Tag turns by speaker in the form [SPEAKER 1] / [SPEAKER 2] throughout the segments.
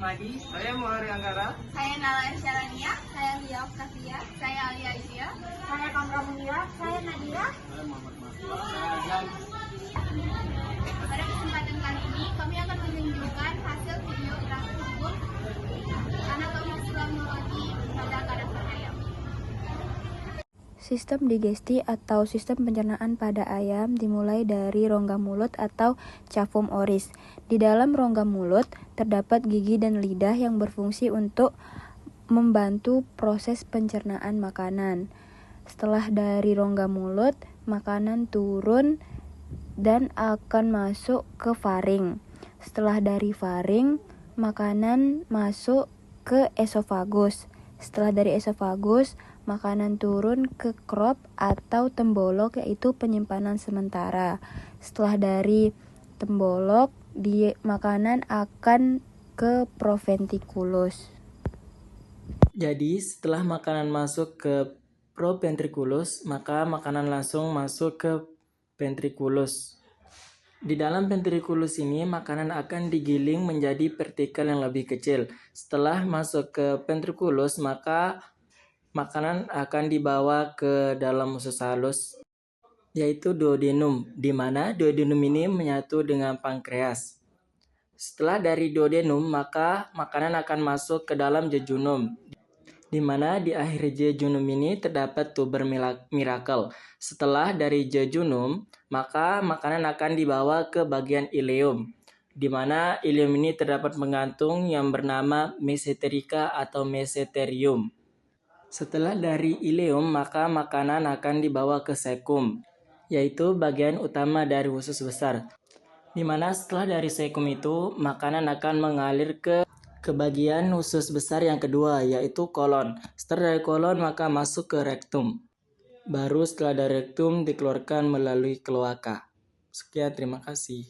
[SPEAKER 1] lagi. Saya Muhari Anggara.
[SPEAKER 2] Saya Nala Syarania. Saya Lia Octavia. Saya Alia Izia. Saya Kamra Munira. Saya Nadira.
[SPEAKER 1] Saya Muhammad Masro. Saya Azam.
[SPEAKER 2] Pada kesempatan kali ini kami akan menunjukkan hasil video grafik hukum anatomi fisiologi pada karakter ayam.
[SPEAKER 3] Sistem digesti atau sistem pencernaan pada ayam dimulai dari rongga mulut atau cavum oris. Di dalam rongga mulut terdapat gigi dan lidah yang berfungsi untuk membantu proses pencernaan makanan. Setelah dari rongga mulut, makanan turun dan akan masuk ke faring. Setelah dari faring, makanan masuk ke esofagus. Setelah dari esofagus, makanan turun ke crop atau tembolok, yaitu penyimpanan sementara. Setelah dari tembolok, makanan akan ke proventriculus.
[SPEAKER 4] Jadi setelah makanan masuk ke proventriculus, maka makanan langsung masuk ke ventriculus. Di dalam ventriculus ini, makanan akan digiling menjadi partikel yang lebih kecil. Setelah masuk ke ventriculus, maka makanan akan dibawa ke dalam usus halus, yaitu duodenum, di mana duodenum ini menyatu dengan pankreas. Setelah dari duodenum, maka makanan akan masuk ke dalam jejunum, di mana di akhir jejunum ini terdapat tuber miracle. Setelah dari jejunum, maka makanan akan dibawa ke bagian ileum, di mana ileum ini terdapat penggantung yang bernama mesenterica atau mesenterium. Setelah dari ileum, maka makanan akan dibawa ke cecum, yaitu bagian utama dari usus besar, di mana setelah dari cecum itu, makanan akan mengalir ke bagian usus besar yang kedua, yaitu kolon. Setelah dari kolon, maka masuk ke rektum. Baru setelah dari rektum dikeluarkan melalui kloaka. Sekian, terima kasih.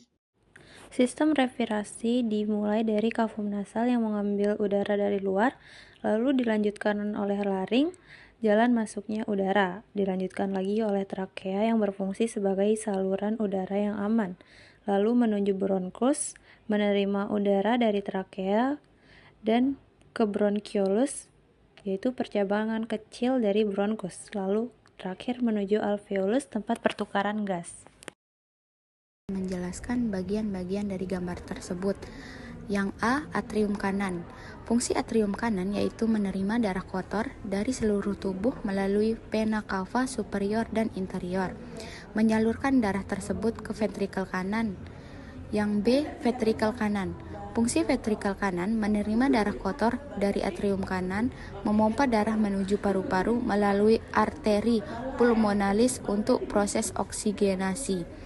[SPEAKER 3] Sistem respirasi dimulai dari kavum nasal yang mengambil udara dari luar, lalu dilanjutkan oleh laring, jalan masuknya udara, dilanjutkan lagi oleh trakea yang berfungsi sebagai saluran udara yang aman, lalu menuju bronkus, menerima udara dari trakea, dan ke bronchiolus, yaitu percabangan kecil dari bronkus, lalu terakhir menuju alveolus, tempat pertukaran gas.
[SPEAKER 5] Menjelaskan bagian-bagian dari gambar tersebut. Yang A, atrium kanan. Fungsi atrium kanan yaitu menerima darah kotor dari seluruh tubuh melalui vena cava superior dan interior, menyalurkan darah tersebut ke ventrikel kanan. Yang B, ventrikel kanan. Fungsi ventrikel kanan menerima darah kotor dari atrium kanan, memompa darah menuju paru-paru melalui arteri pulmonalis untuk proses oksigenasi.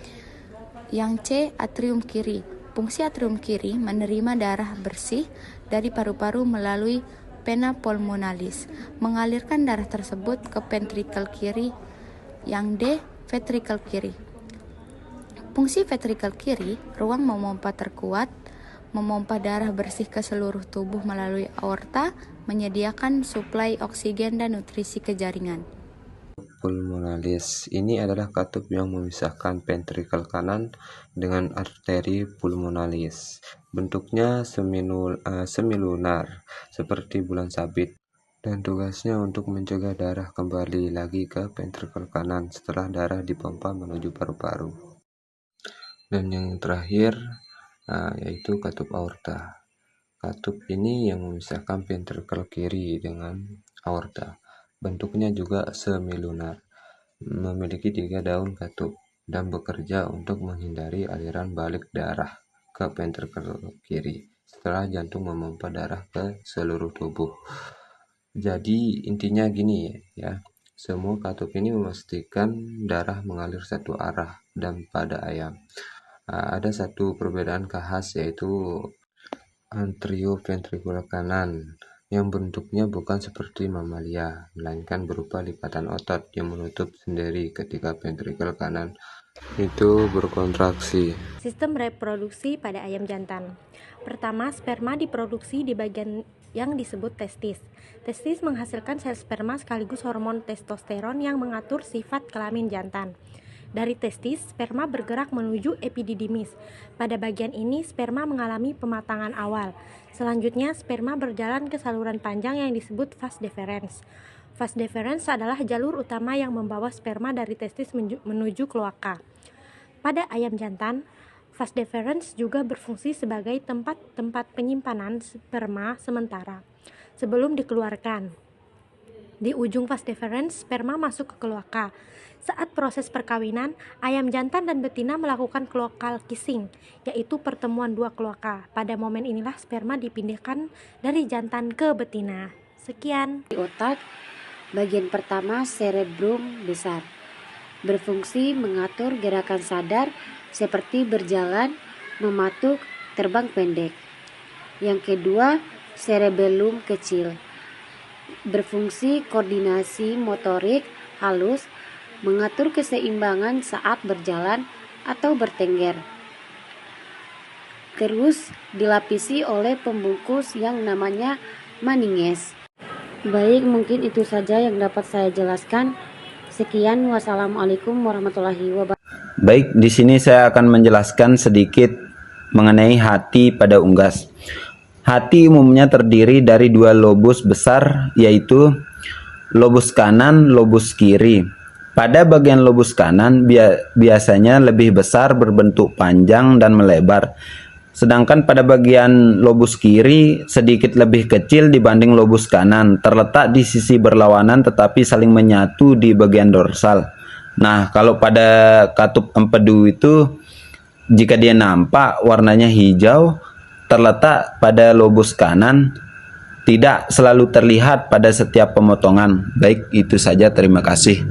[SPEAKER 5] Yang C, atrium kiri. Fungsi atrium kiri menerima darah bersih dari paru-paru melalui vena pulmonalis, mengalirkan darah tersebut ke ventrikel kiri. Yang D, ventrikel kiri. Fungsi ventrikel kiri, ruang memompa terkuat, memompa darah bersih ke seluruh tubuh melalui aorta, menyediakan suplai oksigen dan nutrisi ke jaringan.
[SPEAKER 6] Pulmonalis ini adalah katup yang memisahkan ventrikel kanan dengan arteri pulmonalis. Bentuknya semilunar seperti bulan sabit, dan tugasnya untuk mencegah darah kembali lagi ke ventrikel kanan setelah darah dipompa menuju paru-paru. Dan yang terakhir yaitu katup aorta. Katup ini yang memisahkan ventrikel kiri dengan aorta. Bentuknya juga semilunar, memiliki 3 daun katup, dan bekerja untuk menghindari aliran balik darah ke ventrikel kiri setelah jantung memompa darah ke seluruh tubuh. Jadi intinya gini ya, semua katup ini memastikan darah mengalir satu arah dan pada ayam. Ada satu perbedaan khas, yaitu anterioventrikular kanan yang bentuknya bukan seperti mamalia, melainkan berupa lipatan otot yang menutup sendiri ketika ventrikel kanan itu berkontraksi.
[SPEAKER 3] Sistem reproduksi pada ayam jantan. Pertama, sperma diproduksi di bagian yang disebut testis. Testis menghasilkan sel sperma sekaligus hormon testosteron yang mengatur sifat kelamin jantan.
[SPEAKER 7] Dari testis, sperma bergerak menuju epididymis. Pada bagian ini, sperma mengalami pematangan awal. Selanjutnya, sperma berjalan ke saluran panjang yang disebut vas deferens. Vas deferens adalah jalur utama yang membawa sperma dari testis menuju kloaka. Pada ayam jantan, vas deferens juga berfungsi sebagai tempat penyimpanan sperma sementara sebelum dikeluarkan. Di ujung vas deferens, sperma masuk ke kloaka. Saat proses perkawinan, ayam jantan dan betina melakukan cloacal kissing, yaitu pertemuan dua kloaka. Pada momen inilah sperma dipindahkan dari jantan ke betina. Sekian.
[SPEAKER 8] Di otak, bagian pertama cerebrum besar, berfungsi mengatur gerakan sadar seperti berjalan, mematuk, terbang pendek. Yang kedua, cerebellum kecil, berfungsi koordinasi motorik halus, mengatur keseimbangan saat berjalan atau bertengger. Terus dilapisi oleh pembungkus yang namanya meninges. Baik, mungkin itu saja yang dapat saya jelaskan. Sekian, wassalamualaikum warahmatullahi wabarakatuh.
[SPEAKER 9] Baik, di sini saya akan menjelaskan sedikit mengenai hati pada unggas. Hati umumnya terdiri dari dua lobus besar, yaitu lobus kanan, lobus kiri. Pada bagian lobus kanan biasanya lebih besar, berbentuk panjang dan melebar. Sedangkan pada bagian lobus kiri sedikit lebih kecil dibanding lobus kanan, terletak di sisi berlawanan tetapi saling menyatu di bagian dorsal. Nah, kalau pada katup empedu itu, jika dia nampak warnanya hijau, terletak pada lobus kanan, tidak selalu terlihat pada setiap pemotongan. Baik, itu saja. Terima kasih.